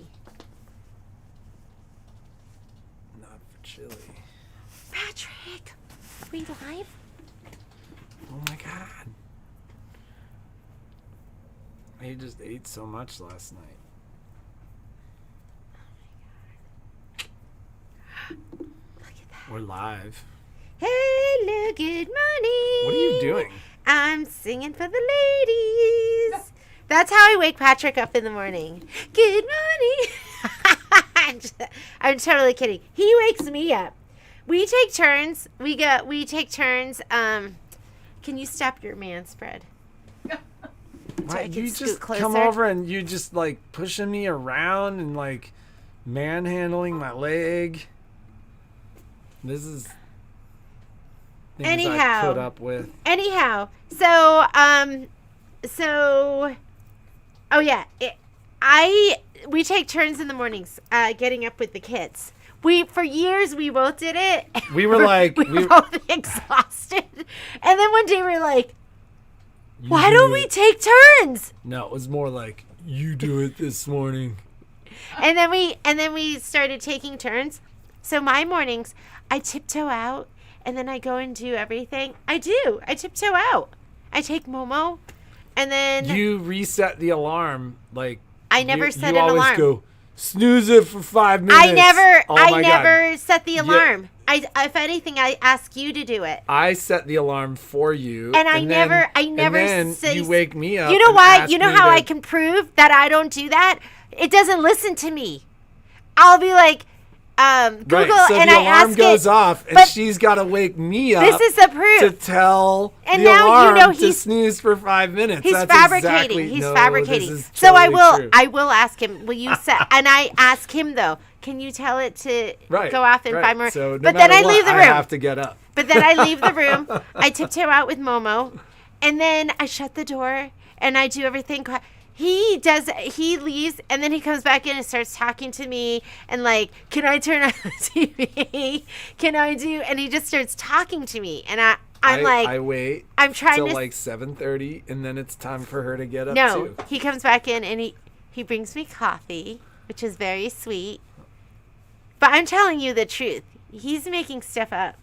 chili. Not for chili. Patrick, are we live? Oh my god. I just ate so much last night. Look at that. We're live. Hello, good morning. What are you doing? I'm singing for the ladies. That's how I wake Patrick up in the morning. Good morning. I'm totally kidding. He wakes me up. We take turns. We take turns. Can you stop your man spread? Why, I can you scoot just closer? come over and you just like pushing me around and like manhandling my leg. This is things I put up with. Anyhow, oh yeah, we take turns in the mornings getting up with the kids. For years we both did it. We were like we were both exhausted, and then one day we were like, why don't we take turns? No, it was more like, you do it this morning. And then we started taking turns. So my mornings, I tiptoe out, and then I go and do everything. I tiptoe out. I take Momo, and then You reset the alarm, like I never set you an always alarm. Go, snooze it for 5 minutes. I never God. set the alarm. If anything, I ask you to do it. I set the alarm for you, And I never and then say, you wake me up. You know and why? ask You know me how to- I can prove that I don't do that? It doesn't listen to me. I'll be like, Google, right, so and the I alarm ask goes it. off, and but she's got to wake me up. This is the proof. To tell And the now alarm you know to snooze for 5 minutes. He's That's fabricating. Exactly, He's no, fabricating. This is So totally true. I will ask him. Will you set? And I ask him though. Can you tell it to go off in 5 more? So no but then matter I leave what, the room. I have to get up. But then I leave the room. I tiptoe out with Momo, and then I shut the door and I do everything. He leaves, and then he comes back in and starts talking to me and like, can I turn on the TV? Can I do? And he just starts talking to me, and I wait. I'm trying till to like 7:30, and then it's time for her to get up No, too. he comes back in and he brings me coffee, which is very sweet. But I'm telling you the truth. He's making stuff up.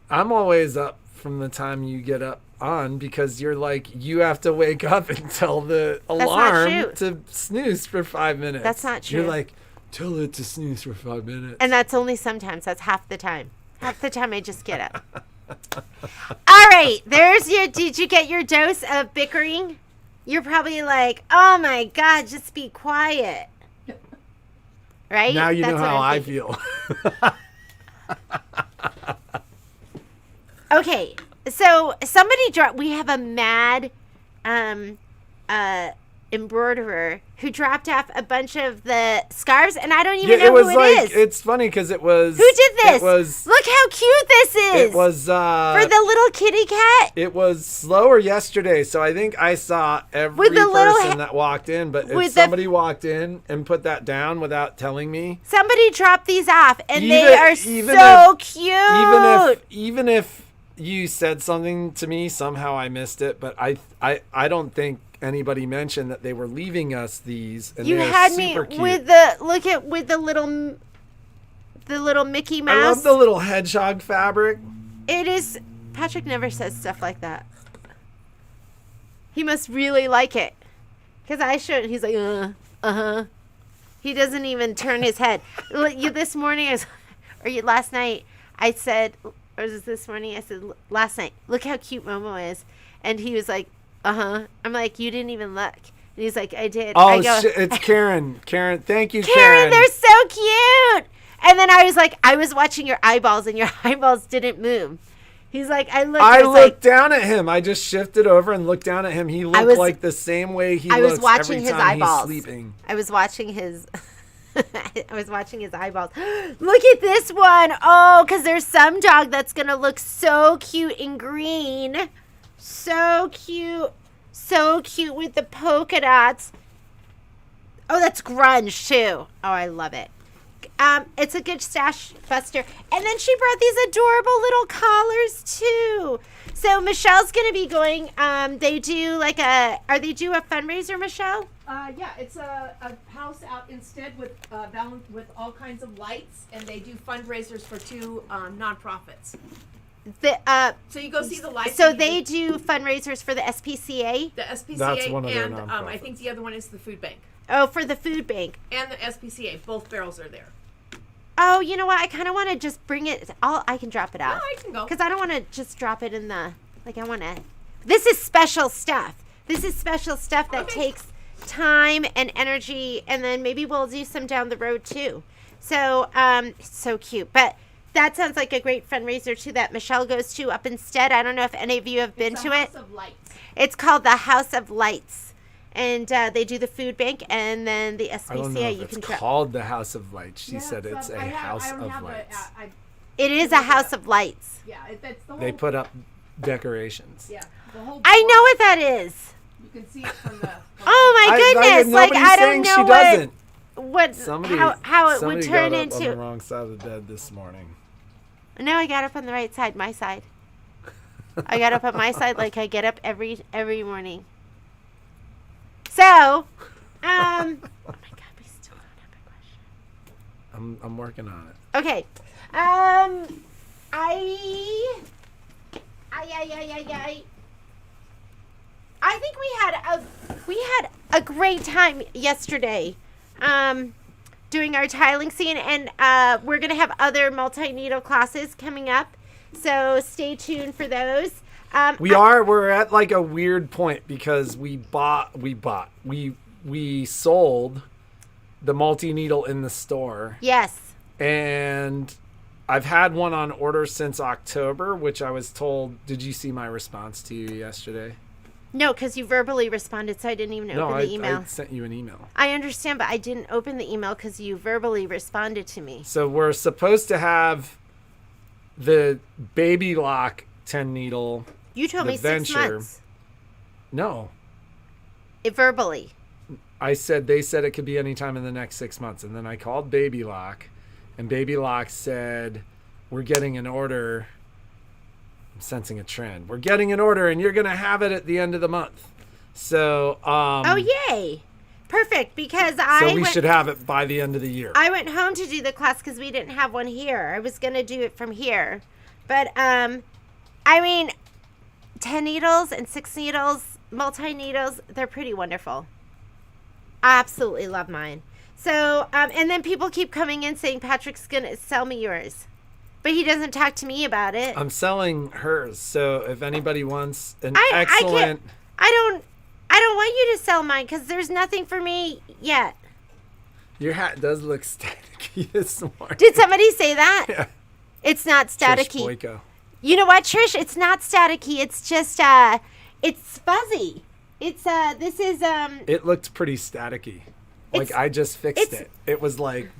I'm always up from the time you get up on because you're like, you have to wake up and tell the alarm to snooze for 5 minutes. That's not true. You're like, tell it to snooze for 5 minutes. And that's only sometimes. That's half the time. Half the time I just get up. All right. Did you get your dose of bickering? You're probably like, oh my God, just be quiet. Right? Now you That's know what how I'm I thinking. feel. Okay, so we have a mad embroiderer who dropped off a bunch of the scarves, and I don't even know who it is. It's funny because it was... Who did this? It was... Look how cute this is! It was... for the little kitty cat? It was slower yesterday, so I think I saw every person that walked in, but if somebody walked in and put that down without telling me... Somebody dropped these off, and they are so cute! Even if you said something to me, somehow I missed it, but I don't think anybody mentioned that they were leaving us these, and you they are had super me cute. with the little Mickey Mouse. I love the little hedgehog fabric. It is. Patrick never says stuff like that. He must really like it, because I showed. He's like, uh-huh. He doesn't even turn his head. This morning, last night, I said, or was it this morning? I said last night. Look how cute Momo is, and he was like, uh-huh. I'm like, you didn't even look. And he's like, I did. Oh, it's Karen. Karen, thank you, Karen, they're so cute. And then I was like, I was watching your eyeballs, and your eyeballs didn't move. He's like, I looked down at him. I just shifted over and looked down at him. He looked like the same way he looks every time he's sleeping. I was watching his eyeballs. Look at this one. Oh, because there's some dog that's going to look so cute in green. So cute. So cute with the polka dots. Oh, that's grunge too. Oh, I love it. It's a good stash buster. And then she brought these adorable little collars too. So Michelle's gonna be going. They do like they do a fundraiser, Michelle? Yeah, it's a house out instead with all kinds of lights, and they do fundraisers for 2 nonprofits. So you go see the lights. So they do fundraisers for the SPCA. The SPCA, That's one of their and nonprofits. I think the other one is the food bank. Oh, for the food bank. And the SPCA, both barrels are there. Oh, you know what? I kind of want to just bring it. I can drop it off. No, I can go. Because I don't want to just drop it in the. Like, I want to. This is special stuff. This is special stuff that takes time and energy, and then maybe we'll do some down the road too. So, so cute. But that sounds like a great fundraiser too that Michelle goes to up instead. I don't know if any of you have been to it. House of Lights. It's called the House of Lights. And they do the food bank and then the SPCA. I don't know if it's called the House of Lights. She said it's a house of lights. It is a House of Lights. Yeah, that's the whole. They put up decorations. Yeah, the whole. I know what that is. You can see it from the. Oh my goodness! Like I don't know she doesn't. how it would turn got up into. on the wrong side of the bed this morning. No, I got up on the right side, my side. I got up on my side like I get up every morning. So, oh my God, we still don't have a question. I'm working on it. Okay, I think we had a great time yesterday, doing our tiling scene, and we're gonna have other multi-needle classes coming up, so stay tuned for those. We're at like a weird point because we sold the multi-needle in the store. Yes. And I've had one on order since October, which I was told. Did you see my response to you yesterday? No, because you verbally responded, so I didn't even open the email. I sent you an email. I understand, but I didn't open the email because you verbally responded to me. So we're supposed to have the baby lock 10 needle. You told me 6 months. No. Verbally. They said it could be anytime in the next 6 months. And then I called Baby Lock, and Baby Lock said, we're getting an order. I'm sensing a trend. We're getting an order, and you're going to have it at the end of the month. So, oh, yay. Perfect, because we should have it by the end of the year. I went home to do the class because we didn't have one here. I was going to do it from here. But, I mean, 10 needles and 6 needles, multi-needles, they're pretty wonderful. I absolutely love mine. So, and then people keep coming in saying, Patrick's going to sell me yours. But he doesn't talk to me about it. I'm selling hers. So if anybody wants an I don't want you to sell mine because there's nothing for me yet. Your hat does look staticky this morning. Did somebody say that? Yeah. It's not staticky. Trish Boyko. You know what, Trish? It's not staticky. It's just, it's fuzzy. It's, this is, It looked pretty staticky. Like, I just fixed it. It was like...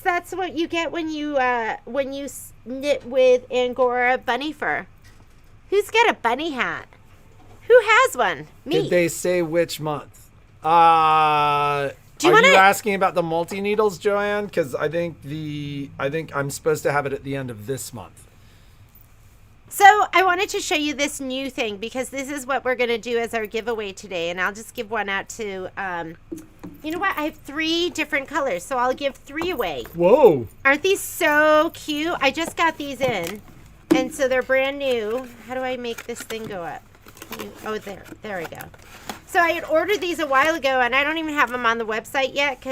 That's what you get when you knit with Angora bunny fur. Who's got a bunny hat? Who has one? Me. Did they say which month? Are you asking about the multi-needles, Joanne? Because I think I'm supposed to have it at the end of this month. So I wanted to show you this new thing because this is what we're going to do as our giveaway today. And I'll just give one out to, you know what? I have 3 different colors, so I'll give 3 away. Whoa. Aren't these so cute? I just got these in, and so they're brand new. How do I make this thing go up? Oh, there we go. So I had ordered these a while ago, and I don't even have them on the website yet,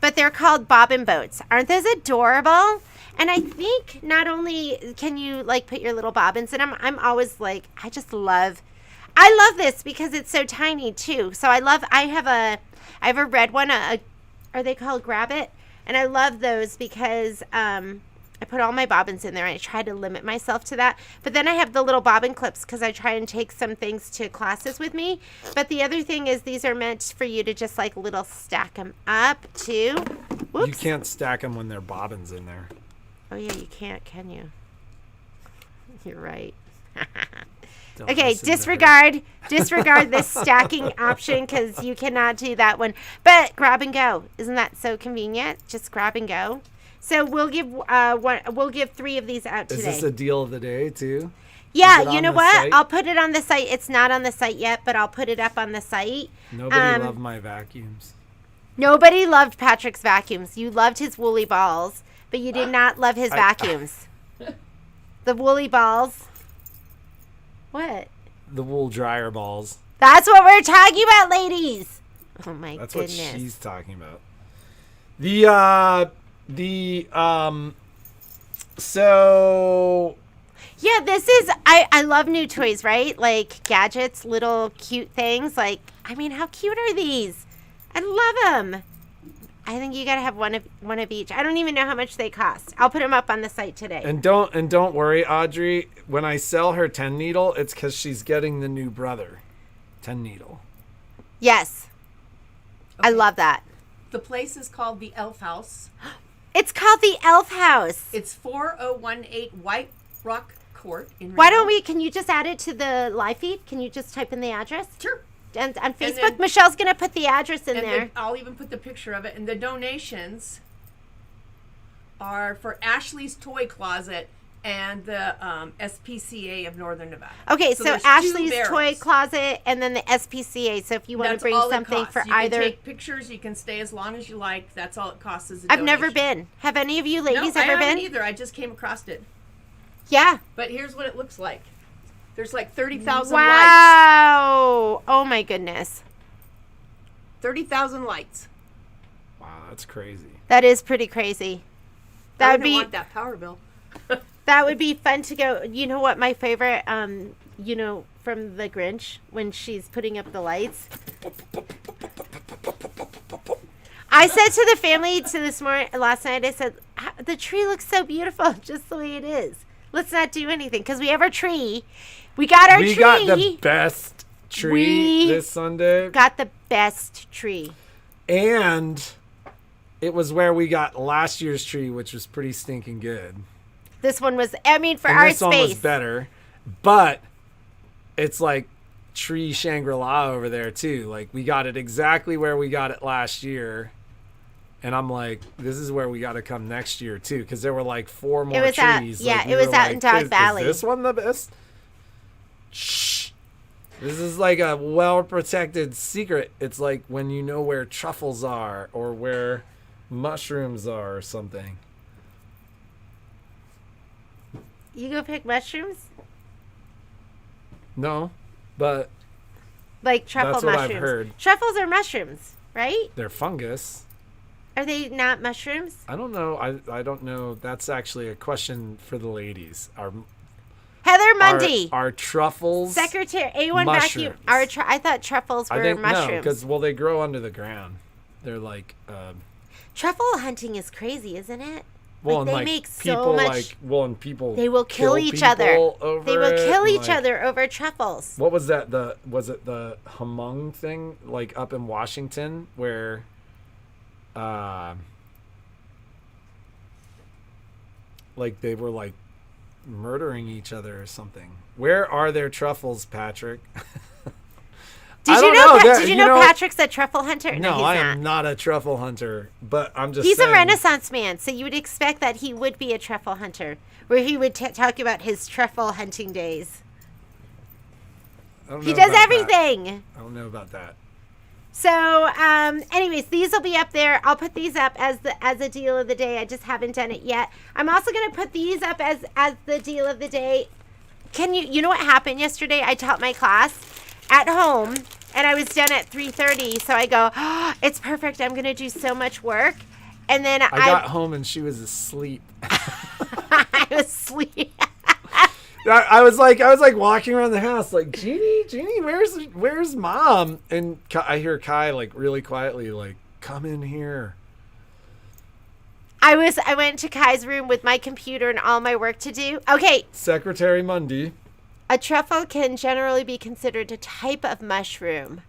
but they're called bobbin boats. Aren't those adorable? And I think not only can you like put your little bobbins in them, I'm always like, I love this because it's so tiny too. So I have a red one, are they called Grab It? And I love those because I put all my bobbins in there and I try to limit myself to that. But then I have the little bobbin clips because I try and take some things to classes with me. But the other thing is these are meant for you to just like little stack them up too. Whoops. You can't stack them when there are bobbins in there. Oh, yeah, you can't, can you? You're right. Don't Okay, listen to her. disregard this stacking option because you cannot do that one. But grab and go. Isn't that so convenient? Just grab and go. So we'll give we'll give 3 of these out today. Is this a deal of the day too? Yeah, Is it you on know the what? site? I'll put it on the site. It's not on the site yet, but I'll put it up on the site. Nobody loved my vacuums. Nobody loved Patrick's vacuums. You loved his woolly balls, but you did not love his vacuums. The woolly balls. What? The wool dryer balls. That's what we're talking about, ladies. Oh my That's goodness. what she's talking about. So Yeah, this is I love new toys, right? Like gadgets, little cute things. Like, I mean, how cute are these? I love them. I think you gotta have one of each. I don't even know how much they cost. I'll put them up on the site today. and don't worry, Audrey. When I sell her 10 needle, it's because she's getting the new brother. 10 needle. Yes, I Okay. love that. The place is called the Elf House. It's called the Elf House. It's 4018 White Rock Court in Why Reno. don't we? Can you just add it to the live feed? Can you just type in the address? Sure. And on Facebook, then- Michelle's gonna put the address in And there. I'll even put the picture of it. And the donations are for Ashley's Toy Closet and the SPCA of Northern Nevada. Okay, so there's 2 Ashley's Toy barrels. Closet and then the SPCA. So if you want to That's bring all it something costs. for you either, can take pictures. You can stay as long as you like. That's all it costs is a I've never donation. been. Have any of you No, ladies I ever haven't been? either. I just came across it. Yeah. But here's what it looks like. There's like 30,000 lights. Wow. Oh my goodness. 30,000 lights. Wow, that's crazy. That is pretty crazy. I That would wouldn't be want that power bill. that would be fun to go. You know what my favorite from the Grinch when she's putting up the lights. I said to the family last night, I said, the tree looks so beautiful just the way it is. Let's not do anything because we have our tree. We got our tree. We got the best tree We this Sunday. Got the best tree. And it was where we got last year's tree, which was pretty stinking good. This one was, I mean, for And our this one was space. better, but it's like tree Shangri-La over there too. Like we got it exactly where we got it last year. And I'm like, this is where we got to come next year too, because there were like 4 more was out- trees. yeah, Like, we it was were out in Dog is Valley. this one the best? Shh. This is like a well-protected secret. It's like when you know where truffles are or where mushrooms are or something. You go pick mushrooms? No, but Like truffle That's what I've mushrooms. heard. Truffles are mushrooms, right? they're fungus. Are they not mushrooms? I don't know. I don't know. That's actually a question for the ladies. Heather Mundy, Are truffles? Secretary A1 mushrooms? Vacuum. I thought truffles were I think no, mushrooms. because they grow under the ground. They're like, Truffle hunting is crazy, isn't it? well, they and like make so people much. and people. They will kill each people other. over They will it, kill and, each like, other over truffles. What was that? Was it the Hmong thing, like up in Washington, where, like they were like murdering each other or something? Where are their truffles, Patrick? Did you know Patrick's a truffle hunter? No, he's I not. am not a truffle hunter, but I'm just. He's saying, a Renaissance man, so you would expect that he would be a truffle hunter, where he would talk about his truffle hunting days. I don't He know does about that. everything. I don't know about that. So, anyways, these will be up there. I'll put these up as a deal of the day. I just haven't done it yet. I'm also going to put these up as the deal of the day. You know what happened yesterday? I taught my class at home, and I was done at 3:30. So I go, oh, it's perfect. I'm going to do so much work. And then I got home and she was asleep. I was asleep. I was like walking around the house like, Jeannie, where's mom? And I hear Kai like really quietly like, come in here. I went to Kai's room with my computer and all my work to do. Okay, Secretary Mundy. a truffle can generally be considered a type of mushroom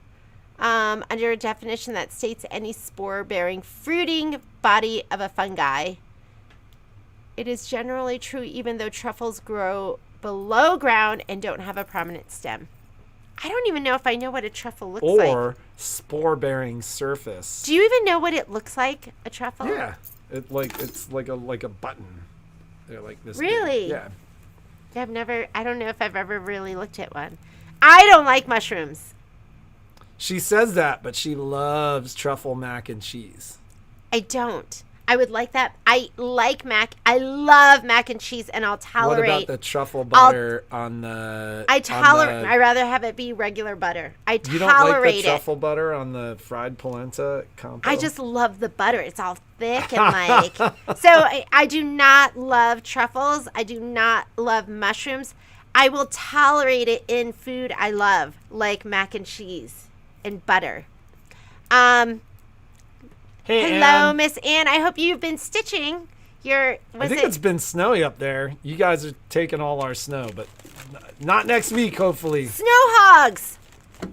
under a definition that states any spore-bearing fruiting body of a fungi. It is generally true even though truffles grow below ground and don't have a prominent stem. I don't even know if I know what a truffle looks like. Or spore-bearing surface. Do you even know what it looks like, a truffle? Yeah, it's like a button. They're like this. Really? Big. Yeah. I don't know if I've ever really looked at one. I don't like mushrooms. She says that, but she loves truffle mac and cheese. I don't. I would like that. I like mac. I love mac and cheese, and I'll tolerate. What about the truffle butter on the? I rather have it be regular butter. I You tolerate don't like the it. truffle butter on the fried polenta combo? I just love the butter. It's all thick and like. So I do not love truffles. I do not love mushrooms. I will tolerate it in food I love, like mac and cheese and butter. Hey, Hello, Ann. Miss Ann. I hope you've been stitching your. I think it's been snowy up there. You guys are taking all our snow, but not next week, hopefully. Snow hogs.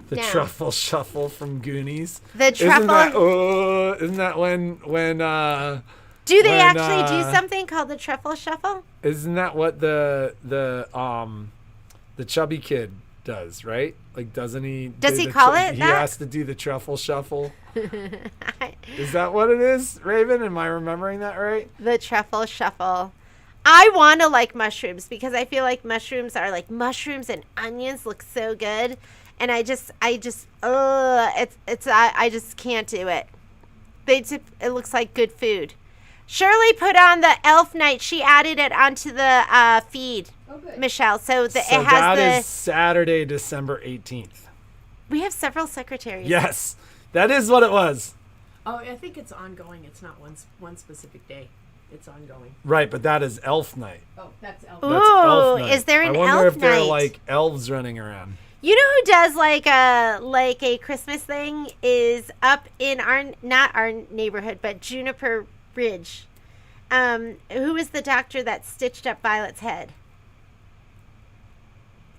The No. truffle shuffle from Goonies. The truffle. Isn't that when Do they when, actually do something called the truffle shuffle? Isn't that what the chubby kid does, right? Like, doesn't he? Does do he the call it He that? has to do the truffle shuffle. Is that what it is, Raven? Am I remembering that right? The truffle shuffle. I want to like mushrooms because I feel like mushrooms and onions look so good, and I just can't do it. It looks like good food. Shirley put on the elf night. She added it onto the feed, Oh, good. Michelle. So it has that is Saturday, December 18th. We have several secretaries. Yes, that is what it was. Oh, I think it's ongoing. It's not one specific day. It's ongoing. Right, but that is elf night. Oh, that's elf. Ooh, That's elf night. is there an I wonder elf if there are night? like elves running around. You know who does like a Christmas thing is up in not our neighborhood, but Juniper Ridge. Who is the doctor that stitched up Violet's head?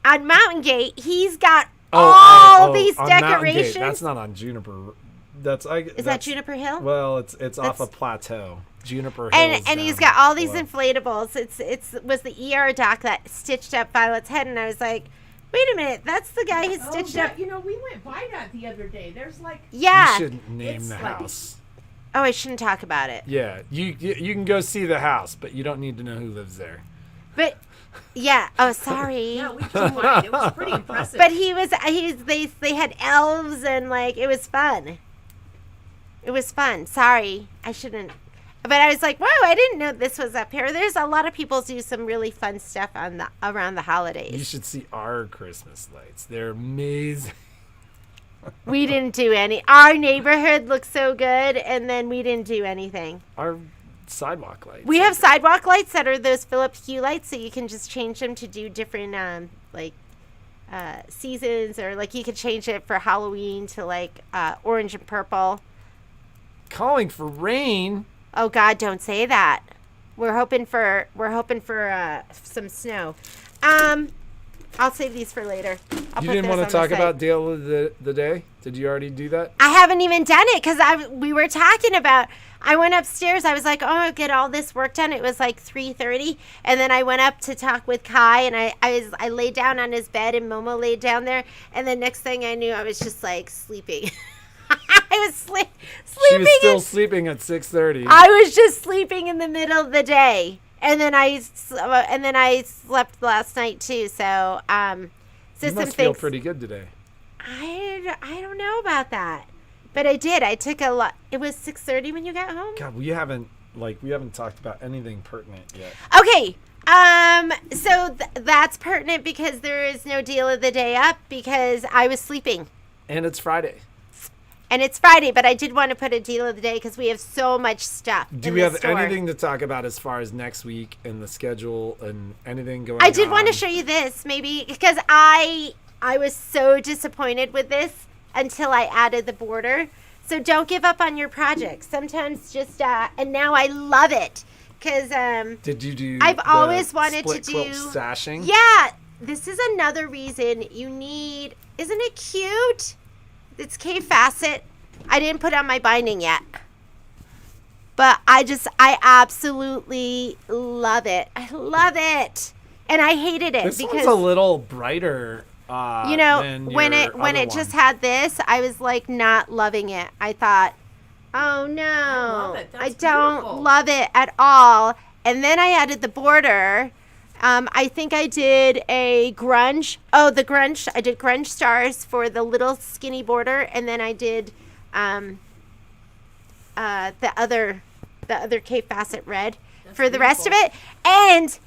On Mountain Gate, he's got all these on Mountain Gate. decorations. That's not on Juniper. Is that Juniper Hill? Well, it's off a plateau. Juniper Hill. And he's got all these below. inflatables. It was the ER doc that stitched up Violet's head, and I was like, wait a minute, that's the guy who stitched up. You know, we went by that the other day. There's like. Yeah. You shouldn't name It's the like- house. Oh, I shouldn't talk about it. Yeah, you can go see the house, but you don't need to know who lives there. But yeah. Oh, sorry. Yeah, we drove by. It was pretty impressive. But they had elves and like it was fun. It was fun. Sorry, I shouldn't. But I was like, wow, I didn't know this was up here. There's a lot of people do some really fun stuff around the holidays. You should see our Christmas lights. They're amazing. We didn't do any. Our neighborhood looks so good, and then we didn't do anything. Our sidewalk lights. We have sidewalk lights that are those Philips Hue lights, so you can just change them to do different seasons, or like you could change it for Halloween to like orange and purple. Calling for rain. Oh God, don't say that. We're hoping for some snow. I'll save these for later. You didn't want to talk about deal of the day? Did you already do that? I haven't even done it because we were talking about. I went upstairs. I was like, oh, I'll get all this work done. It was like 3:30, and then I went up to talk with Kai, and I laid down on his bed, and Momo laid down there, and the next thing I knew, I was just like sleeping. I was sleeping. She was still sleeping at 6:30. I was just sleeping in the middle of the day, and then I slept last night too. So You some must feel things. pretty good today. I don't know about that, but I did. I took a lot. It was 6:30 when you got home. God, we haven't talked about anything pertinent yet. Okay. So that's pertinent because there is no deal of the day up because I was sleeping. And it's Friday. And it's Friday, but I did want to put a deal of the day because we have so much stuff. Do we have anything to talk about as far as next week and the schedule and anything going on? I did want to show you this, maybe, because I was so disappointed with this until I added the border. So don't give up on your project. Sometimes just, and now I love it because Did you do? I've the always wanted to split quilt do sashing. Yeah, this is another reason you need. Isn't it cute? It's K Facet. I didn't put on my binding yet. But I absolutely love it. I love it. And I hated it This because one's a little brighter. you know, than when your it other just one. had this, I was like not loving it. I thought, oh no, love it. That's don't beautiful. love it at all. And then I added the border. I think I did a grunge. Oh, the grunge. I did grunge stars for the little skinny border, and then I did the other Cape Facet red for the rest of it. And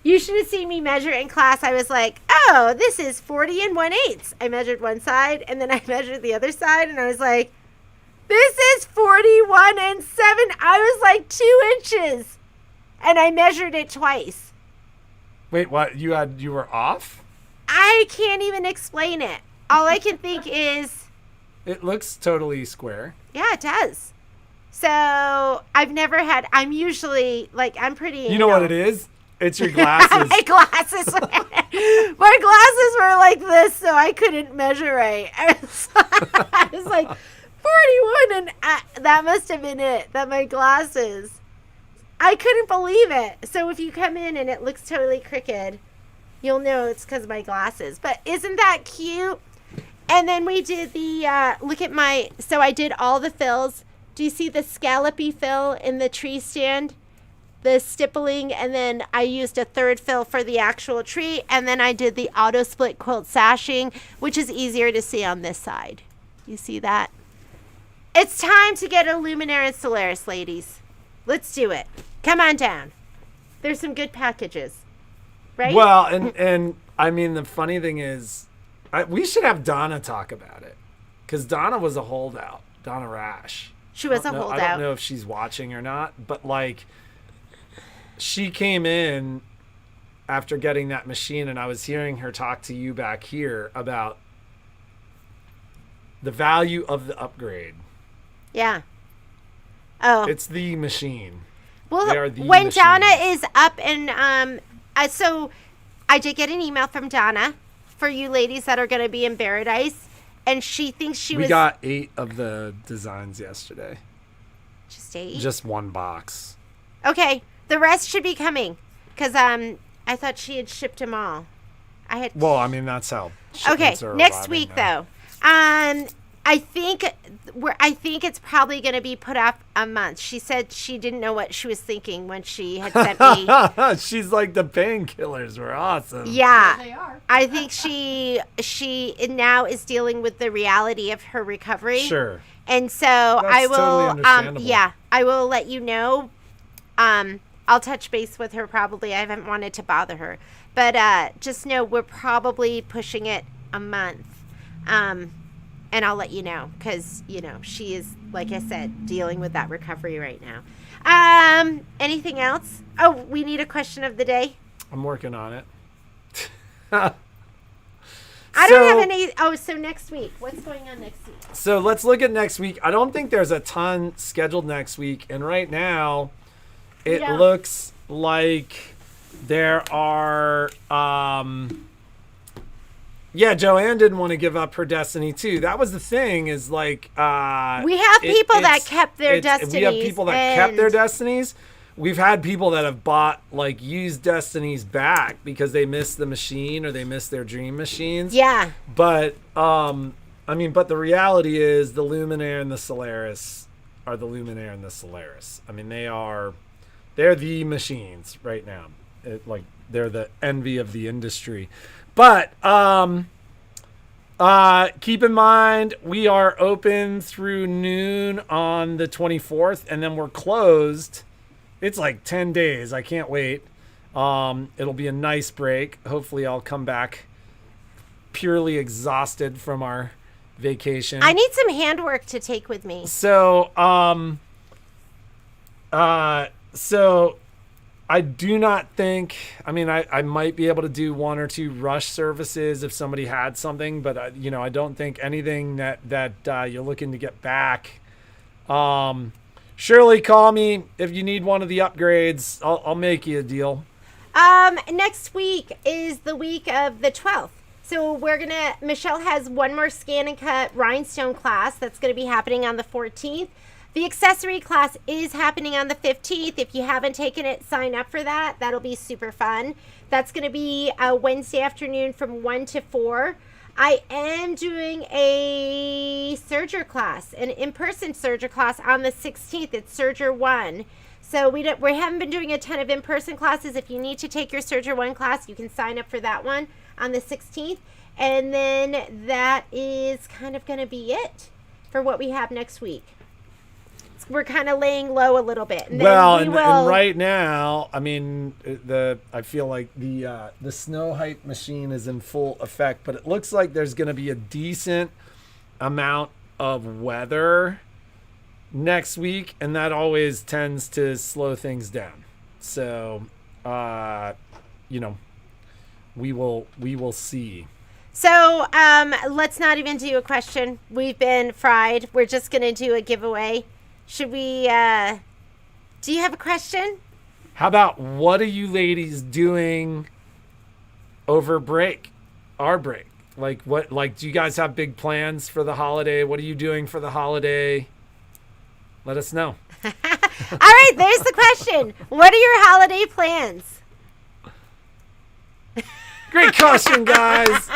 you should have seen me measure in class. I was like, oh, this is 40 and 1/8. I measured one side, and then I measured the other side, and I was like, this is 41 and 7. I was like 2 inches. And I measured it twice. Wait, what? You were off? I can't even explain it. All I can think is, It looks totally square. yeah, it does. So I'm usually, like, I'm pretty. You know what it is? It's your glasses. My glasses were like this, so I couldn't measure right. I was like 41, and that must have been it. That my glasses. I couldn't believe it. So if you come in and it looks totally crooked, you'll know it's because of my glasses. But isn't that cute? And then we did the look at my. So I did all the fills. Do you see the scallopy fill in the tree stand? The stippling, and then I used a third fill for the actual tree, and then I did the auto split quilt sashing, which is easier to see on this side. You see that? It's time to get a Luminaire and Solaris, ladies. Let's do it. Come on down. There's some good packages, right? Well, and I mean, the funny thing is, we should have Donna talk about it, because Donna was a holdout. Donna Rash. She was a I holdout. don't know if she's watching or not, but like, she came in after getting that machine, and I was hearing her talk to you back here about the value of the upgrade. Yeah. Oh. It's the machine. Well, They are the when machines. Donna is up and so I did get an email from Donna for you ladies that are going to be in Paradise, and she thinks We got 8 of the designs yesterday. just 8. Just one box. Okay, the rest should be coming because I thought she had shipped them all. Well, I mean, that's how Okay, shipments are next arriving week now. though. I think it's probably going to be put up a month. She said she didn't know what she was thinking when she had sent me. She's like, the painkillers were awesome. Yeah. They are. I think she now is dealing with the reality of her recovery. Sure. And so I will totally understandable. yeah, I will let you know. I'll touch base with her probably. I haven't wanted to bother her. But just know we're probably pushing it a month. And I'll let you know because, she is, like I said, dealing with that recovery right now. Anything else? Oh, we need a question of the day. I'm working on it. I don't have any. Oh, so next week. What's going on next week? So let's look at next week. I don't think there's a ton scheduled next week. And right now, it don't. looks like there are... Yeah, Joanne didn't want to give up her Destiny too. That was the thing. Is like We have people that kept their Destinies. We have people that kept their Destinies. We've had people that have bought like used Destinies back because they missed the machine or they missed their dream machines. Yeah. But but the reality is the Luminaire and the Solaris are the Luminaire and the Solaris. I mean, they're the machines right now. They're the envy of the industry. But keep in mind, we are open through noon on the 24th, and then we're closed. It's like 10 days. I can't wait. It'll be a nice break. Hopefully I'll come back purely exhausted from our vacation. I need some handwork to take with me. So, I do not think, I might be able to do 1 or 2 rush services if somebody had something, but I don't think anything that you're looking to get back. Surely call me if you need one of the upgrades. I'll make you a deal. Next week is the week of the 12th. So Michelle has one more scan and cut rhinestone class that's going to be happening on the 14th. The accessory class is happening on the 15th. If you haven't taken it, sign up for that. That'll be super fun. That's going to be a Wednesday afternoon from 1 to 4. I am doing a Serger class, an in-person Serger class on the 16th. It's Serger 1. So we haven't been doing a ton of in-person classes. If you need to take your Serger 1 class, you can sign up for that one on the 16th. And then that is kind of going to be it for what we have next week. We're kind of laying low a little bit. And and right now, I mean, I feel like the snow height machine is in full effect, but it looks like there's going to be a decent amount of weather next week, and that always tends to slow things down. So, we will see. So, let's not even do a question. We've been fried. We're just going to do a giveaway. Should we, do you have a question? How about, what are you ladies doing over break? Our break? Do you guys have big plans for the holiday? What are you doing for the holiday? Let us know. All right, there's the question. What are your holiday plans? Great question, guys.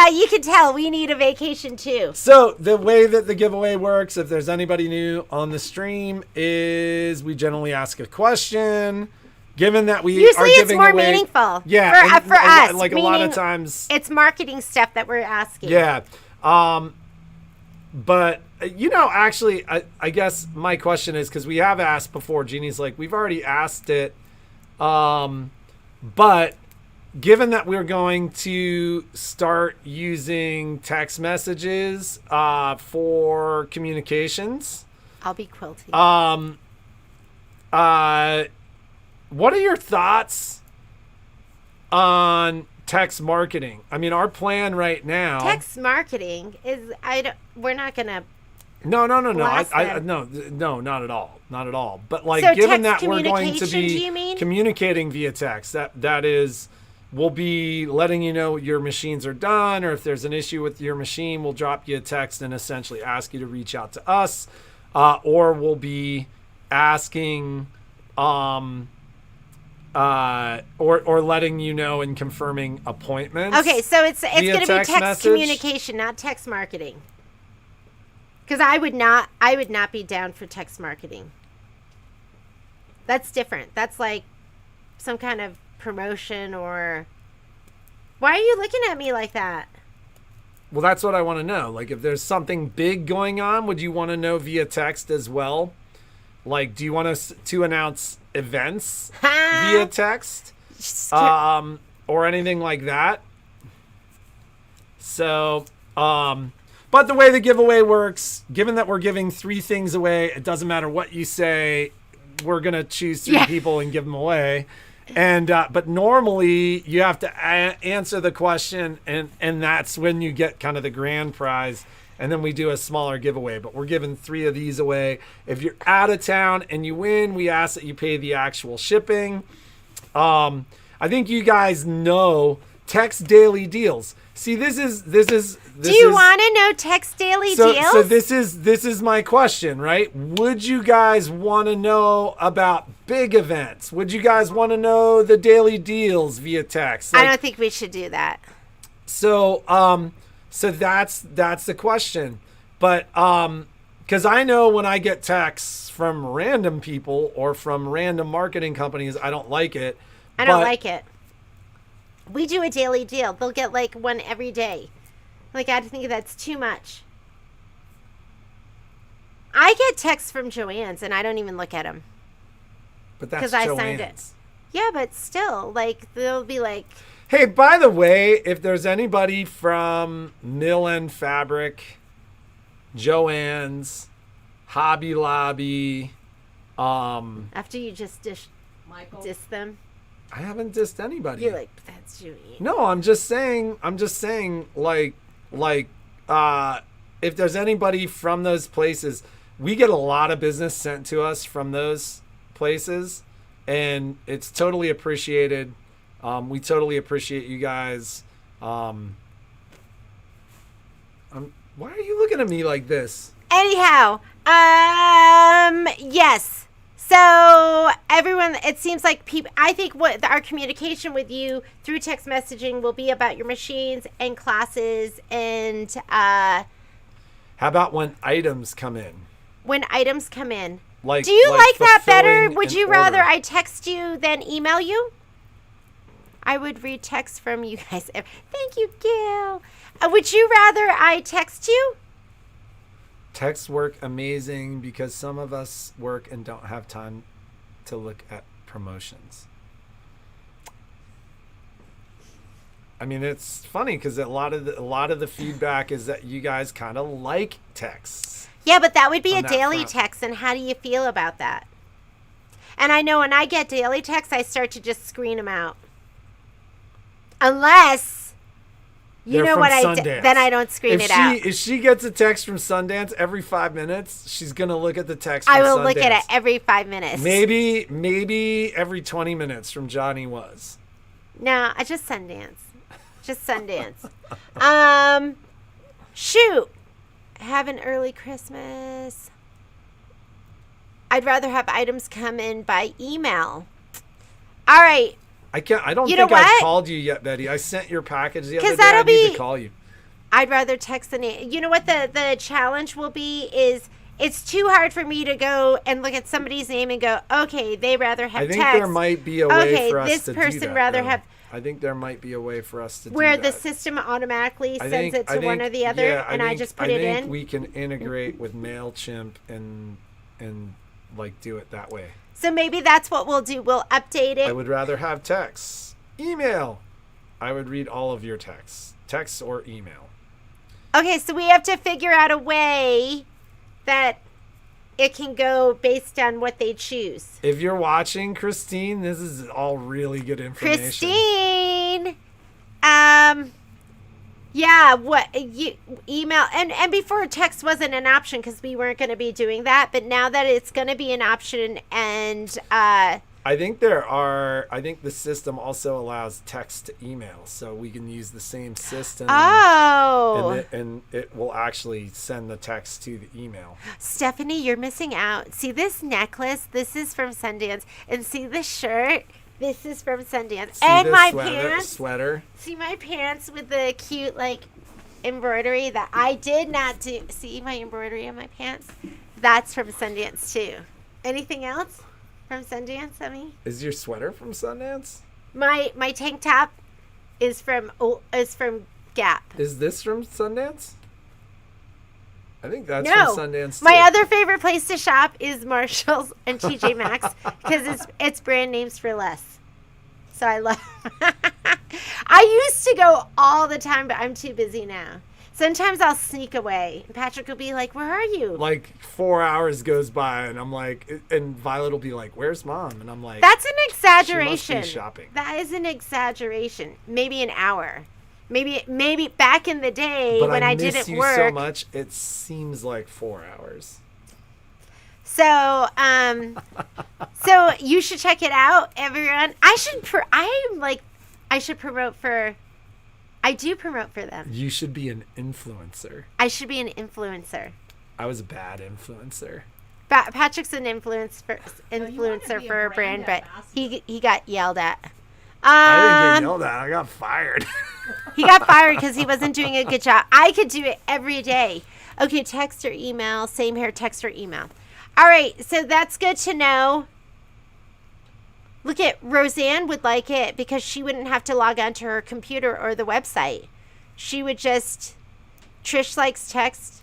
You can tell we need a vacation too. So the way that the giveaway works, if there's anybody new on the stream, is we generally ask a question. Given that we usually are it's giving more away, meaningful. Yeah, for us, like a lot of times, it's marketing stuff that we're asking. Yeah, but actually, I guess my question is, because we have asked before. Jeannie's like, we've already asked it, but given that we're going to start using text messages for communications, I'll be quilting. What are your thoughts on text marketing? I mean, our plan right now. Text marketing is we're not gonna. No, no, blast them. no, not at all, not at all. But like, So given text that we're going to communication, do be you mean? communicating via text, that is. We'll be letting you know your machines are done, or if there's an issue with your machine, we'll drop you a text and essentially ask you to reach out to us, or we'll be asking, or letting you know and confirming appointments. Okay, so it's going to be text message. communication, not text marketing. Because I would not be down for text marketing. That's different. That's like some kind of promotion, or why are you looking at me like that? Well, that's what I want to know. Like, if there's something big going on, would you want to know via text as well? Like, do you want us to announce events via text, or anything like that? So, but the way the giveaway works, given that we're giving 3 things away, it doesn't matter what you say. We're gonna choose 3 people and give them away. And but normally you have to answer the question, and that's when you get kind of the grand prize, and then we do a smaller giveaway. But we're giving 3 of these away. If you're out of town and you win, we ask that you pay the actual shipping. I think you guys know text daily deals. See, this is. Do you want to know text daily deals? So this is my question, right? Would you guys want to know about big events? Would you guys want to know the daily deals via text? I don't think we should do that. So that's the question. But because I know when I get texts from random people or from random marketing companies, I don't like it. I don't like it. We do a daily deal. They'll get like one every day. Like, I think that's too much. I get texts from Joann's and I don't even look at them. But that's because I signed it. Joann's. Yeah, but still, like, they'll be like, hey, by the way, if there's anybody from Mill End Fabric, Joann's, Hobby Lobby, after you just diss them, I haven't dissed anybody. you're like, that's Joanne. No, I'm just saying, like, if there's anybody from those places, we get a lot of business sent to us from those places, and it's totally appreciated. We totally appreciate you guys. Why are you looking at me like this? Anyhow, yes. So everyone, it seems like people. I think what our communication with you through text messaging will be about your machines and classes, and How about when items come in? when items come in. Like, Do you like that better? fulfilling Would an you rather order. I text you than email you? I would read text from you guys. Thank you, Gail. Would you rather I text you? Texts work amazing because some of us work and don't have time to look at promotions. I mean, it's funny because a lot of the feedback is that you guys kind of like texts. Yeah, but that would be On a that daily front. text, and how do you feel about that? And I know when I get daily texts, I start to just screen them out. Unless, you They're know from what Sundance. then I don't screen it out. If she gets a text from Sundance every 5 minutes, she's gonna look at the text. From I will Sundance. look at it every 5 minutes. Maybe every 20 minutes from Johnny Was. No, I just Sundance. Just Sundance. Shoot. Have an early Christmas. I'd rather have items come in by email. All right. I don't You know think I've what? called you yet, Betty. I sent your package the other 'Cause day. I that'll need be- to call you. I'd rather text than you know what the challenge will be is it's too hard for me to go and look at somebody's name and go, okay, they rather have I think text. there might be a way Okay, for us this to person do that. rather though. have- I think there might be a way for us to where do the that. system automatically I sends think- it to one or the other, yeah, and I think- just put it I think in. we can integrate with MailChimp and like do it that way. So maybe that's what we'll do. We'll update I it. would rather have texts. Email. I would read all of your texts. Text or email. Okay, so we have to figure out a way that it can go based on what they choose. If you're watching, Christine, this is all really good information. Christine, yeah, what you email and before text wasn't an option because we weren't going to be doing that, but now that it's going to be an option, and I think the system also allows text to email, so we can use the same system. oh, And it will actually send the text to the email. Stephanie, you're missing out. See this necklace? This is from Sundance, and see this shirt. This is from Sundance, See and this my sweater, pants. See my pants with the cute like embroidery that I did not do. See my embroidery on my pants? That's from Sundance too. Anything else from Sundance, Emmy? Is your sweater from Sundance? My tank top is from Gap. Is this from Sundance? I think that's No, from Sundance too. my other favorite place to shop is Marshalls and TJ Maxx because it's brand names for less. So I love. I used to go all the time, but I'm too busy now. Sometimes I'll sneak away. Patrick will be like, "Where are you?" Like 4 hours goes by, and I'm like, and Violet will be like, "Where's Mom?" And I'm like, That's an She exaggeration. must be shopping. That is an exaggeration. Maybe an hour. Maybe back in the day but when I miss didn't you work. so much. It seems like 4 hours. So, so you should check it out, everyone. I should promote for. I do promote for them. You should be an influencer. I should be an influencer. I was a bad influencer. Patrick's an influencer be for a a brand, brand but he got yelled at. I didn't get yelled at. I got fired. He got fired because he wasn't doing a good job. I could do it every day. Okay, text or email. Same here, text or email. All right, so that's good to know. Look at Roseanne would like it because she wouldn't have to log on to her computer or the website. She would just, Trish likes text.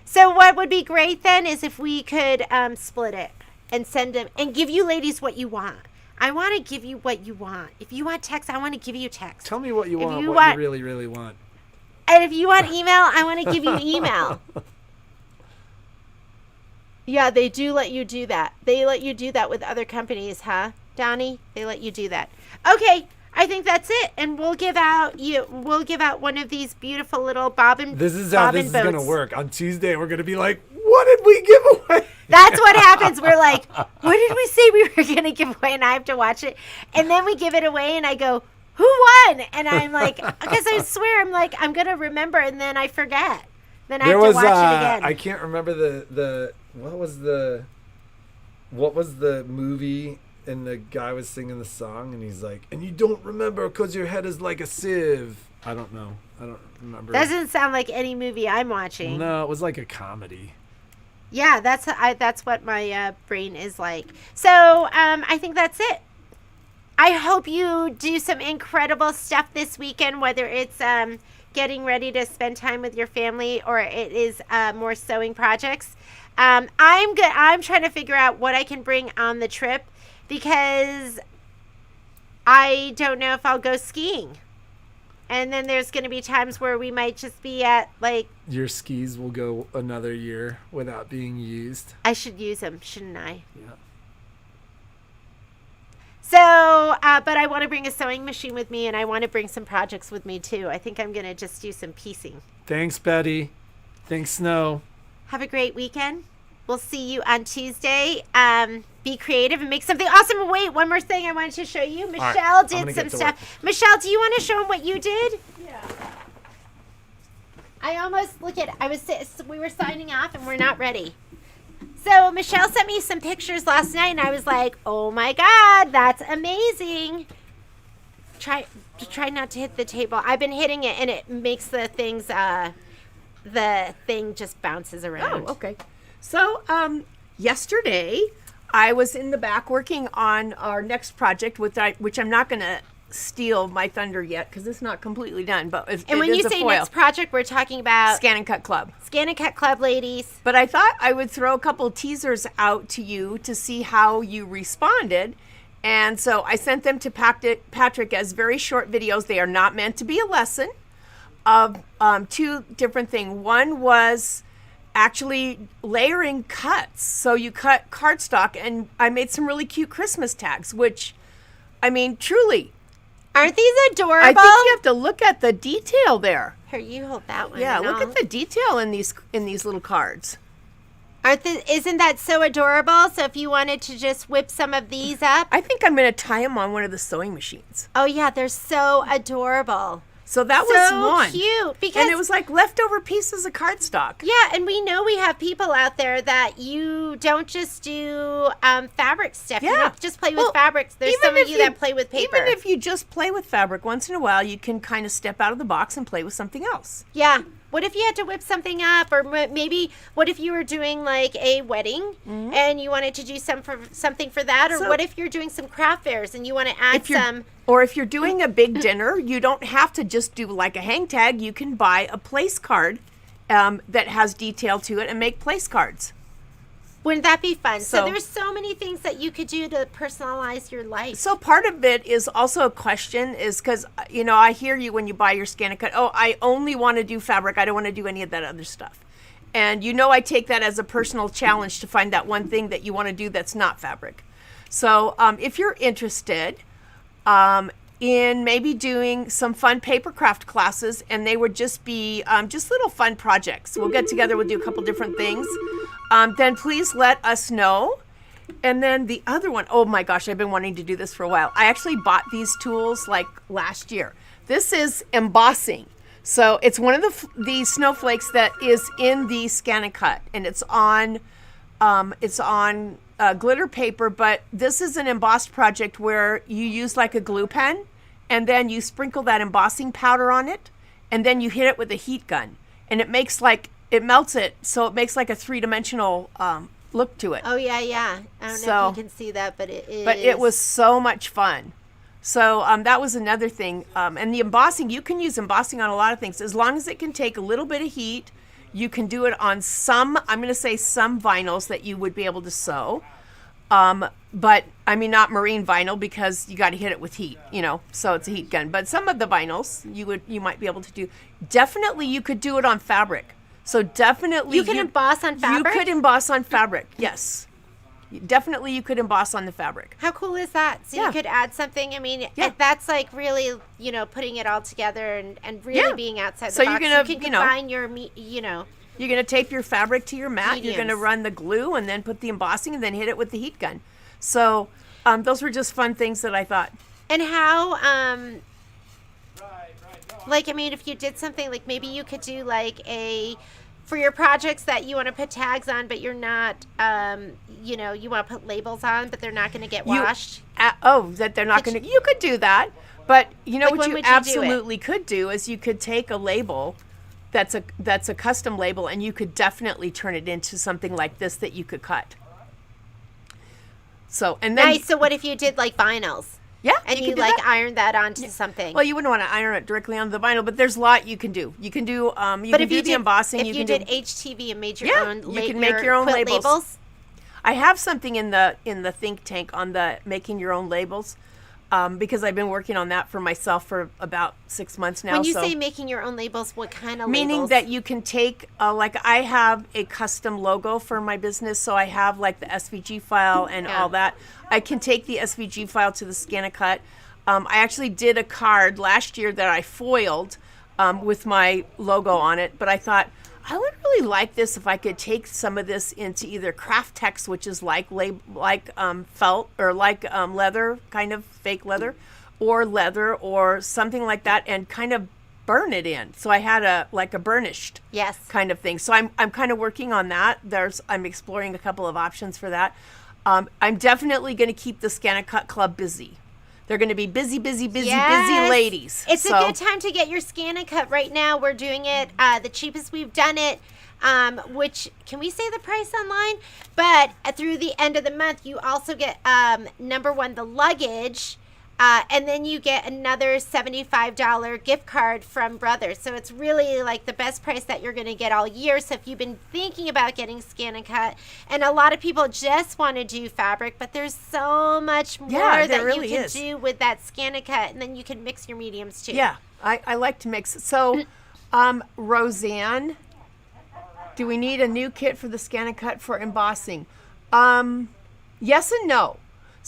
So what would be great then is if we could split it and send them and give you ladies what you want. I want to give you what you want. If you want text, I want to give you text. Tell me what you If want. you What want- you really, really want. And if you want email, I want to give you email. Yeah, they do let you do that. They let you do that with other companies, huh, Donnie? They let you do that. Okay, I think that's it, and we'll give out one of these beautiful little bobbin. This is how bobbin this is going to boats. work. On Tuesday, we're going to be like, what did we give away? That's what happens. We're like, what did we say we were going to give away? And I have to watch it, and then we give it away, and I go, who won? And I'm like, because I swear, I'm like, I'm going to remember, and then I forget. Then I There have to was watch it again. I can't remember the what was the movie, and the guy was singing the song, and he's like, and you don't remember because your head is like a sieve. I don't know. I don't remember. Doesn't sound like any movie I'm watching. No, it was like a comedy. Yeah, that's what my brain is like. So I think that's it. I hope you do some incredible stuff this weekend, whether it's getting ready to spend time with your family or it is more sewing projects. I'm trying to figure out what I can bring on the trip because I don't know if I'll go skiing. And then there's going to be times where we might just be at, like... Your skis will go another year without being used. I should use them, shouldn't I? Yeah. So, but I want to bring a sewing machine with me, and I want to bring some projects with me, too. I think I'm going to just do some piecing. Thanks, Betty. Thanks, Snow. Have a great weekend. We'll see you on Tuesday. Be creative and make something awesome. Wait, one more thing I wanted to show you. Michelle did some stuff. Michelle, do you want to show them what you did? Yeah. I almost we were signing off and we're not ready. So Michelle sent me some pictures last night and I was like, oh my God, that's amazing. Try not to hit the table. I've been hitting it and it makes the thing just bounces around. Oh, okay. So, yesterday I was in the back working on our next project, which I'm not going to steal my thunder yet because it's not completely done. But and when you say next project, we're talking about Scan and Cut Club. Scan and Cut Club, ladies. But I thought I would throw a couple teasers out to you to see how you responded. And so I sent them to Patrick as very short videos. They are not meant to be a lesson of two different things. One was actually layering cuts. So you cut cardstock, and I made some really cute Christmas tags, which, I mean, truly. Aren't these adorable? I think you have to look at the detail there. Here, you hold that one. Yeah, look at the detail in these little cards. Isn't that so adorable? So if you wanted to just whip some of these up. I think I'm going to tie them on one of the sewing machines. Oh, yeah, they're so adorable. So that was one. So cute. Because, and it was like leftover pieces of cardstock. Yeah, and we know we have people out there that you don't just do fabric stuff. Yeah. You don't just play with fabrics. There's some of you that play with paper. Even if you just play with fabric, once in a while you can kind of step out of the box and play with something else. Yeah. What if you had to whip something up? Or maybe what if you were doing like a wedding and you wanted to do something for that? Or what if you're doing some craft fairs and you want to add some... Or if you're doing a big dinner, you don't have to just do like a hang tag. You can buy a place card that has detail to it and make place cards. Wouldn't that be fun? So there's so many things that you could do to personalize your life. So part of it is also a question is because, you know, I hear you when you buy your Scan and Cut. Oh, I only want to do fabric. I don't want to do any of that other stuff. And you know I take that as a personal challenge to find that one thing that you want to do that's not fabric. So if you're interested in maybe doing some fun paper craft classes, and they would just be just little fun projects. We'll get together, we'll do a couple different things. Then please let us know. And then the other one, oh my gosh, I've been wanting to do this for a while. I actually bought these tools like last year. This is embossing. So it's one of the snowflakes that is in the Scan and Cut, and it's on glitter paper, but this is an embossed project where you use like a glue pen and then you sprinkle that embossing powder on it and then you hit it with a heat gun and it melts it, so it makes like a three-dimensional look to it. Oh yeah. I don't know if you can see that, but it is. But it was so much fun. So that was another thing. And the embossing, you can use embossing on a lot of things as long as it can take a little bit of heat. You can do it on some vinyls that you would be able to sew. But I mean, not marine vinyl because you got to hit it with heat, you know, so it's a heat gun. But some of the vinyls you might be able to do. Definitely you could do it on fabric. So definitely you can emboss on fabric? You could emboss on fabric, yes. Definitely you could emboss on the fabric. How cool is that? So you could add something. I mean, that's like really, you know, putting it all together and really being outside the box. You're gonna, you can combine your, you know. You're going to tape your fabric to your mat. Mediums. You're going to run the glue and then put the embossing and then hit it with the heat gun. So those were just fun things that I thought. And how, like, I mean, if you did something like maybe you could do like a for your projects that you want to put tags on, but you're not, you know, you want to put labels on, but they're not going to get washed. That they're not going to. You could do that, but you know Like, what when you would you do it? absolutely could do is you could take a label that's a custom label, and you could definitely turn it into something like this that you could cut. So and then Nice. So what if you did like vinyls? yeah, And you could do like that. ironed that onto something? Well, you wouldn't want to iron it directly onto the vinyl, but there's a lot you can do. You can do you but can if do you the did, embossing. if you you can did do. HTV and made your Yeah, own, you can make your own quilt labels. I have something in the think tank on the making your own labels, because I've been working on that for myself for about 6 months now. When you so. say making your own labels, what kind of Meaning labels? that you can take, like I have a custom logo for my business, so I have like the SVG file and Yeah. all that. I can take the SVG file to the ScanNCut. I actually did a card last year that I foiled with my logo on it, but I thought I would really like this if I could take some of this into either craft text, which is like felt or like leather, kind of fake leather, or something like that, and kind of burn it in. So I had a burnished Yes. kind of thing. So I'm kind of working on that. I'm exploring a couple of options for that. I'm definitely going to keep the ScanNCut Club busy. They're going to be busy Yes. ladies. It's So- a good time to get your ScanNCut right now. We're doing it the cheapest we've done it, which, can we say the price online? But through the end of the month, you also get, number one, the luggage, and then you get another $75 gift card from Brothers. So it's really like the best price that you're going to get all year. So if you've been thinking about getting ScanNCut, and a lot of people just want to do fabric, but there's so much more Yeah, there that really you can is. do with that ScanNCut, and then you can mix your mediums too. Yeah, I like to mix it. So, Roseanne, do we need a new kit for the ScanNCut for embossing? Yes and no.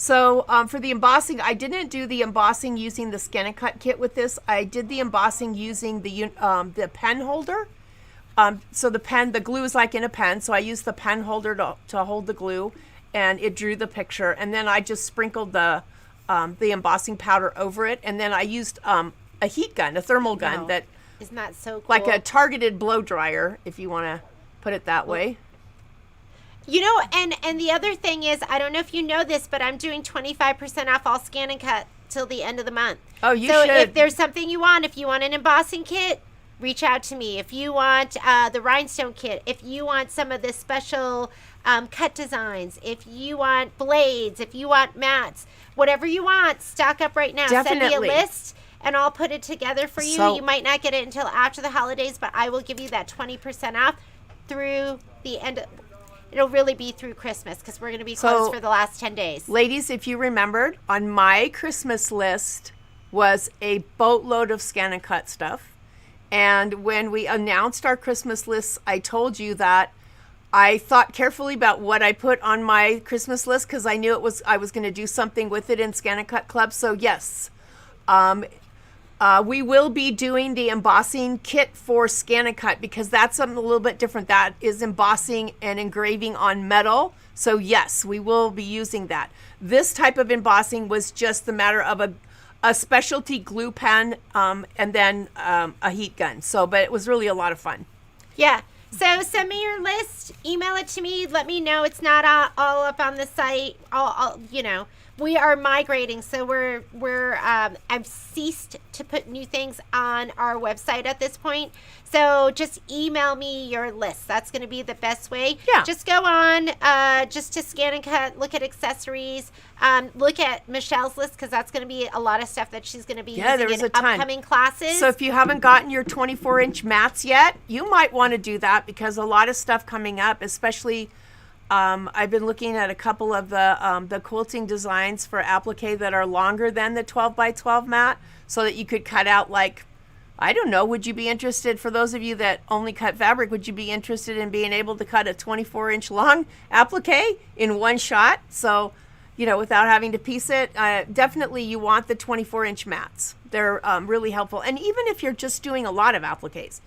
So for the embossing, I didn't do the embossing using the ScanNCut kit with this. I did the embossing using the pen holder. So the glue is like in a pen. So I used the pen holder to hold the glue, and it drew the picture. And then I just sprinkled the embossing powder over it. And then I used a heat gun, a thermal gun Wow. that Isn't that so cool? like a targeted blow dryer, if you want to put it that way. You know, and the other thing is, I don't know if you know this, but I'm doing 25% off all ScanNCut till the end of the month. Oh, you so should. if there's something you want, if you want an embossing kit, reach out to me. If you want the rhinestone kit, if you want some of the special cut designs, if you want blades, if you want mats, whatever you want, stock up right now. Send Definitely. me a list, and I'll put it together for you. So- You might not get it until after the holidays, but I will give you that 20% off through the end of... It'll really be through Christmas, because we're going to be closed So- for the last 10 days. Ladies, if you remembered, on my Christmas list was a boatload of ScanNCut stuff. And when we announced our Christmas lists, I told you that I thought carefully about what I put on my Christmas list, because I knew I was going to do something with it in ScanNCut Club. So yes, we will be doing the embossing kit for ScanNCut, because that's something a little bit different. That is embossing and engraving on metal. So yes, we will be using that. This type of embossing was just the matter of a specialty glue pen, and then a heat gun. So, but it was really a lot of fun. Yeah. So send me your list. Email it to me. Let me know it's not all up on the site. You know, we are migrating, so I've ceased to put new things on our website at this point. So just email me your list. That's going to be the best way. Yeah. Just go on, just to ScanNCut, look at accessories, look at Michelle's list, because that's going to be a lot of stuff that she's going to be Yeah, there using was in a ton. upcoming classes. So if you haven't gotten your 24-inch mats yet, you might want to do that, because a lot of stuff coming up, especially I've been looking at a couple of the quilting designs for applique that are longer than the 12 by 12 mat, so that you could cut out, like, I don't know, would you be interested, for those of you that only cut fabric, would you be interested in being able to cut a 24-inch long applique in one shot? So, you know, without having to piece it, definitely you want the 24-inch mats. They're really helpful. And even if you're just doing a lot of appliques,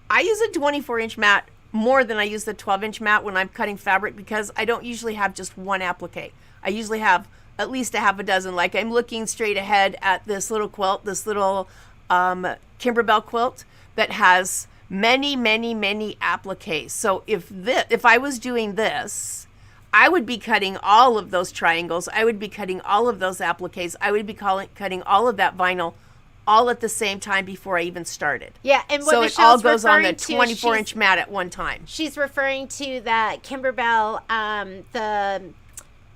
I use a 24-inch mat more than I use the 12-inch mat when I'm cutting fabric, because I don't usually have just one applique. I usually have at least a half a dozen. Like, I'm looking straight ahead at this little quilt, this little Kimberbell quilt that has many, many, many appliques. So if I was doing this, I would be cutting all of those triangles. I would be cutting all of those appliques. I would be cutting all of that vinyl all at the same time before I even started. Yeah, and what so Michelle's it all goes on the referring to, 24-inch mat at one time. She's referring to the Kimberbell, the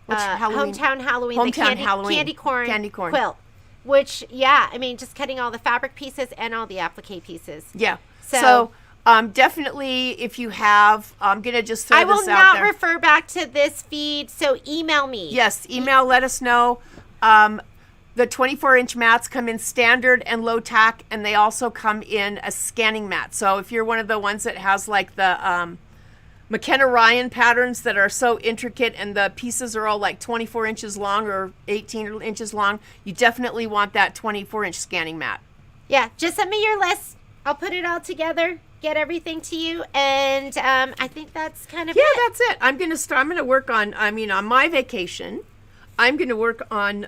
Hometown Halloween, candy corn quilt. Which, yeah, I mean, just cutting all the fabric pieces and all the applique pieces. Yeah. So definitely, if you have, I'm going to just throw this out there. I will not refer back to this feed, so email me. Yes, email, let us know. The 24-inch mats come in standard and low tack, and they also come in a scanning mat. So if you're one of the ones that has like the McKenna Ryan patterns that are so intricate and the pieces are all like 24 inches long or 18 inches long, you definitely want that 24-inch scanning mat. Yeah, just send me your list. I'll put it all together, get everything to you, and I think that's kind of it. Yeah, that's it. I'm gonna work on. On my vacation, I'm going to work on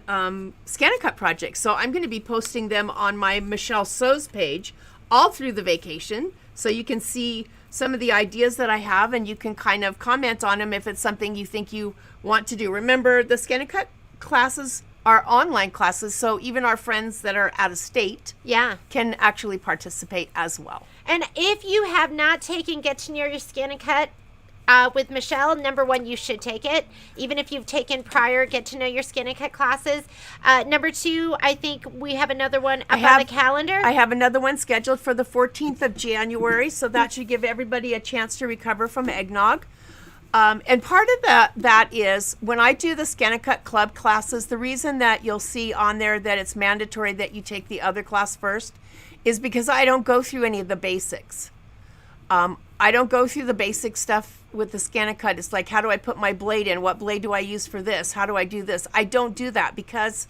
Scan-A-Cut projects. So I'm going to be posting them on my Michelle Sews page all through the vacation. So you can see some of the ideas that I have, and you can kind of comment on them if it's something you think you want to do. Remember, the Scan-A-Cut classes are online classes, so even our friends that are out of state can actually participate as well. And if you have not taken Get to Know Your Scan-A-Cut with Michelle, number one, you should take it, even if you've taken prior Get to Know Your Scan-A-Cut classes. Number two, I think we have another one up on the calendar. I have another one scheduled for the 14th of January, so that should give everybody a chance to recover from eggnog. And part of that is when I do the Scan-A-Cut Club classes, the reason that you'll see on there that it's mandatory that you take the other class first is because I don't go through any of the basics. I don't go through the basic stuff with the Scan-A-Cut. It's like, how do I put my blade in? What blade do I use for this? How do I do this? I don't do that because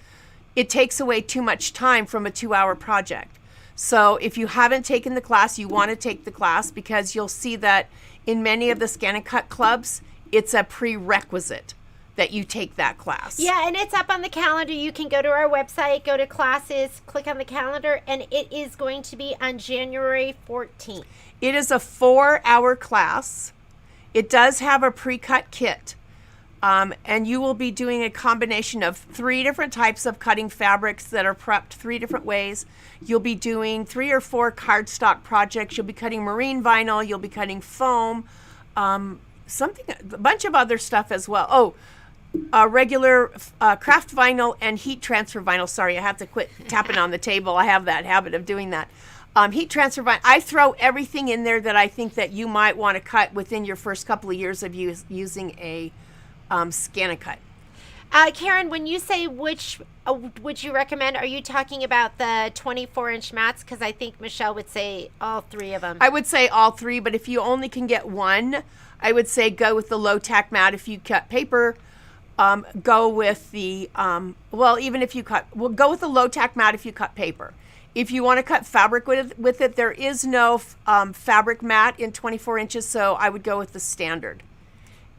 it takes away too much time from a 2-hour project. So if you haven't taken the class, you want to take the class because you'll see that in many of the Scan-A-Cut clubs, it's a prerequisite that you take that class. Yeah, and it's up on the calendar. You can go to our website, go to classes, click on the calendar, and it is going to be on January 14th. It is a 4-hour class. It does have a pre-cut kit. And you will be doing a combination of 3 different types of cutting fabrics that are prepped 3 different ways. You'll be doing 3 or 4 cardstock projects. You'll be cutting marine vinyl. You'll be cutting foam, a bunch of other stuff as well. Regular craft vinyl and heat transfer vinyl. Sorry, I have to quit tapping on the table. I have that habit of doing that. Heat transfer vinyl. I throw everything in there that I think that you might want to cut within your first couple of years of using a Scan-A-Cut. Karen, when you say which would you recommend, are you talking about the 24-inch mats? Because I think Michelle would say all 3 of them. I would say all 3, but if you only can get one, I would say go with the low tack mat if you cut paper. Go with the, go with the low tack mat if you cut paper. If you want to cut fabric with it, there is no fabric mat in 24 inches, so I would go with the standard.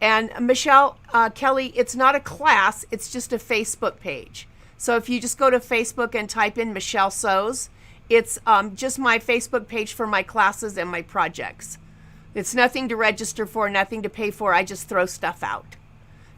And Michelle, Kelly, it's not a class, it's just a Facebook page. So if you just go to Facebook and type in Michelle Sews, it's just my Facebook page for my classes and my projects. It's nothing to register for, nothing to pay for, I just throw stuff out.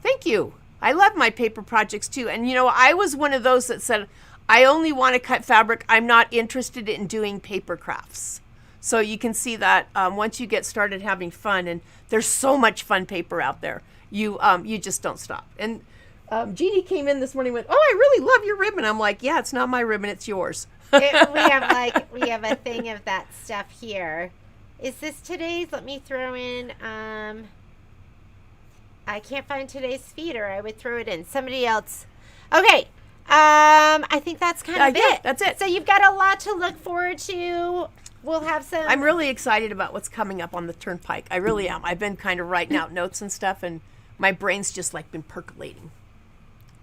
Thank you. I love my paper projects too. And I was one of those that said, I only want to cut fabric. I'm not interested in doing paper crafts. So you can see that once you get started having fun, and there's so much fun paper out there, you just don't stop. And Jeannie came in this morning and went, "Oh, I really love your ribbon." I'm like, "Yeah, it's not my ribbon, it's yours." we have a thing of that stuff here. Is this today's? Let me throw in. I can't find today's feed, or I would throw it in. Somebody else. Okay. I think that's kind of it. That's it. So you've got a lot to look forward to. We'll have some. I'm really excited about what's coming up on the Turnpike. I really am. I've been kind of writing out notes and stuff, and my brain's just like been percolating.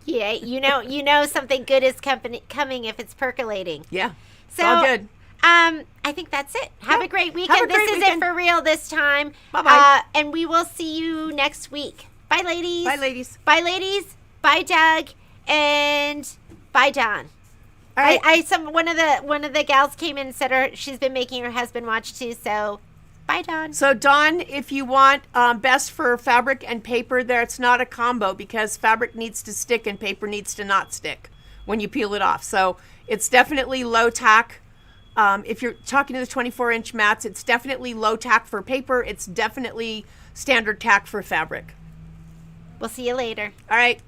Yeah, you know something good is coming if it's percolating. Yeah. So, it's all good. I think that's it. Have a great weekend. This is it for real this time. Bye-bye. And we will see you next week. Bye, ladies. Bye, ladies. Bye, ladies. Bye, Doug. And bye, Don. All right. One of the gals came in and said she's been making her husband watch too. So Bye, Dawn. So Dawn, if you want best for fabric and paper, there it's not a combo because fabric needs to stick and paper needs to not stick when you peel it off. So it's definitely low tack. If you're talking to the 24-inch mats, it's definitely low tack for paper. It's definitely standard tack for fabric. We'll see you later. All right.